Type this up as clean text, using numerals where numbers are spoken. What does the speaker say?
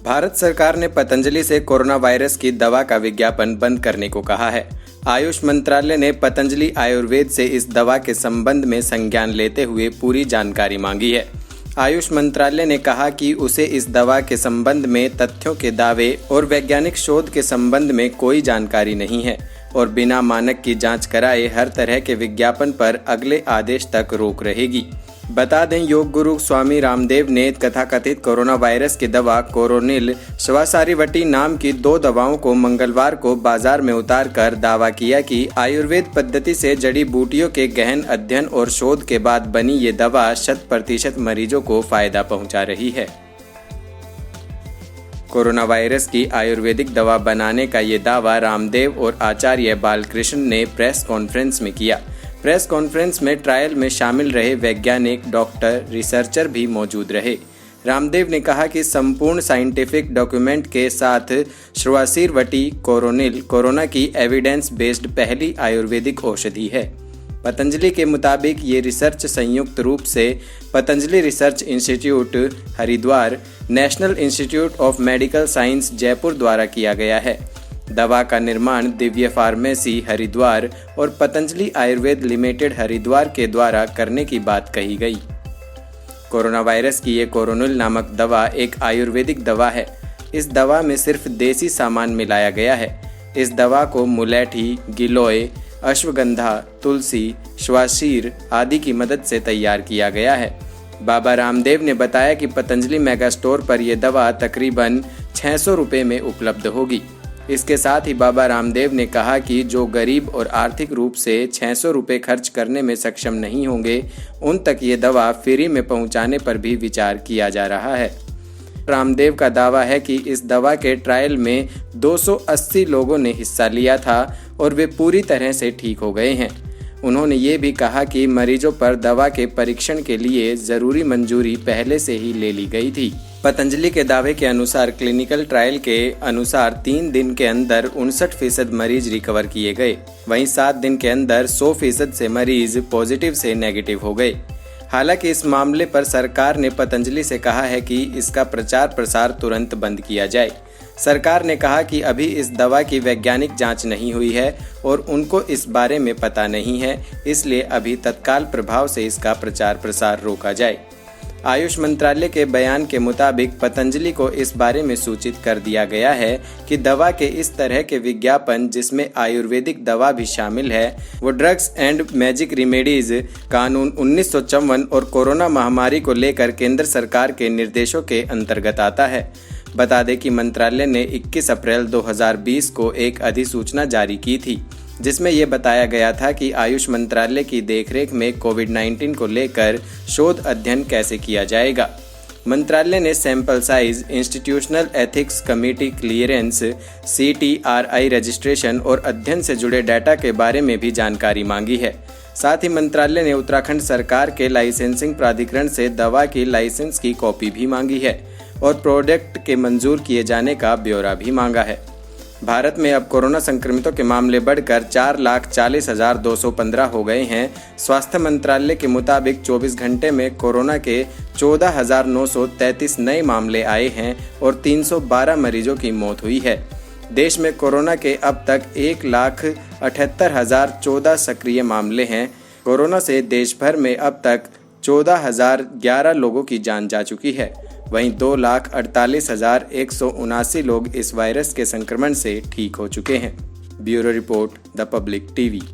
भारत सरकार ने पतंजलि से कोरोना वायरस की दवा का विज्ञापन बंद करने को कहा है। आयुष मंत्रालय ने पतंजलि आयुर्वेद से इस दवा के संबंध में संज्ञान लेते हुए पूरी जानकारी मांगी है। आयुष मंत्रालय ने कहा कि उसे इस दवा के संबंध में तथ्यों के दावे और वैज्ञानिक शोध के संबंध में कोई जानकारी नहीं है और बिना मानक की जांच कराए हर तरह के विज्ञापन पर अगले आदेश तक रोक रहेगी। बता दें, योग गुरु स्वामी रामदेव ने तथाकथित कोरोना वायरस की दवा कोरोनिल श्वासारिवटी नाम की 2 दवाओं को मंगलवार को बाजार में उतार कर दावा किया कि आयुर्वेद पद्धति से जड़ी बूटियों के गहन अध्ययन और शोध के बाद बनी ये दवा 100% मरीजों को फायदा पहुंचा रही है। कोरोना वायरस की आयुर्वेदिक दवा बनाने का ये दावा रामदेव और आचार्य बालकृष्ण ने प्रेस कॉन्फ्रेंस में किया। प्रेस कॉन्फ्रेंस में ट्रायल में शामिल रहे वैज्ञानिक, डॉक्टर, रिसर्चर भी मौजूद रहे। रामदेव ने कहा कि संपूर्ण साइंटिफिक डॉक्यूमेंट के साथ श्वासारिवटी कोरोनिल कोरोना की एविडेंस बेस्ड पहली आयुर्वेदिक औषधि है। पतंजलि के मुताबिक ये रिसर्च संयुक्त रूप से Patanjali research institute Haridwar, national institute of medical science Jaipur द्वारा किया गया है। दवा का निर्माण दिव्य फार्मेसी हरिद्वार और पतंजलि आयुर्वेद लिमिटेड हरिद्वार के द्वारा करने की बात कही गई। कोरोना वायरस की ये कोरोनिल नामक दवा एक आयुर्वेदिक दवा है। इस दवा में सिर्फ देसी सामान मिलाया गया है। इस दवा को मुलैठी, गिलोय, अश्वगंधा, तुलसी, श्वाशीर आदि की मदद से तैयार किया गया है। बाबा रामदेव ने बताया कि पतंजलि मेगा स्टोर पर यह दवा तकरीबन 600 रुपये में उपलब्ध होगी। इसके साथ ही बाबा रामदेव ने कहा कि जो गरीब और आर्थिक रूप से 600 रुपये खर्च करने में सक्षम नहीं होंगे, उन तक ये दवा फ्री में पहुंचाने पर भी विचार किया जा रहा है। रामदेव का दावा है कि इस दवा के ट्रायल में 280 लोगों ने हिस्सा लिया था और वे पूरी तरह से ठीक हो गए हैं। उन्होंने ये भी कहा कि मरीजों पर दवा के परीक्षण के लिए जरूरी मंजूरी पहले से ही ले ली गई थी। पतंजलि के दावे के अनुसार क्लिनिकल ट्रायल के अनुसार 3 दिन के अंदर 59% मरीज रिकवर किए गए। वहीं 7 दिन के अंदर 100% से मरीज पॉजिटिव से नेगेटिव हो गए। हालांकि इस मामले पर सरकार ने पतंजलि से कहा है कि इसका प्रचार प्रसार तुरंत बंद किया जाए। सरकार ने कहा कि अभी इस दवा की वैज्ञानिक जांच नहीं हुई है और उनको इस बारे में पता नहीं है, इसलिए अभी तत्काल प्रभाव से इसका प्रचार प्रसार रोका जाए। आयुष मंत्रालय के बयान के मुताबिक पतंजलि को इस बारे में सूचित कर दिया गया है कि दवा के इस तरह के विज्ञापन जिसमें आयुर्वेदिक दवा भी शामिल है वो ड्रग्स एंड मैजिक रेमेडीज कानून 1954 और कोरोना महामारी को लेकर केंद्र सरकार के निर्देशों के अंतर्गत आता है। बता दें कि मंत्रालय ने 21 अप्रैल 2020 को एक अधिसूचना जारी की थी, जिसमें यह बताया गया था कि आयुष मंत्रालय की देखरेख में कोविड-19 को लेकर शोध अध्ययन कैसे किया जाएगा। मंत्रालय ने sample size, institutional ethics committee clearance, CTRI registration और अध्ययन से जुड़े डाटा के बारे में भी जानकारी मांगी है। साथ ही मंत्रालय ने उत्तराखंड सरकार के लाइसेंसिंग प्राधिकरण से दवा की लाइसेंस की कॉपी भी मांगी है और प्रोडक्ट के मंजूर किए जाने का ब्यौरा भी मांगा है। भारत में अब कोरोना संक्रमितों के मामले बढ़कर 4,40,215 हो गए हैं। स्वास्थ्य मंत्रालय के मुताबिक 24 घंटे में कोरोना के 14,933 नए मामले आए हैं और 312 मरीजों की मौत हुई है। देश में कोरोना के अब तक 1,78,014 सक्रिय मामले हैं। कोरोना से देश भर में अब तक 14,011 लोगों की जान जा चुकी है। वहीं 2,48,179 लोग इस वायरस के संक्रमण से ठीक हो चुके हैं। Bureau report, the public TV.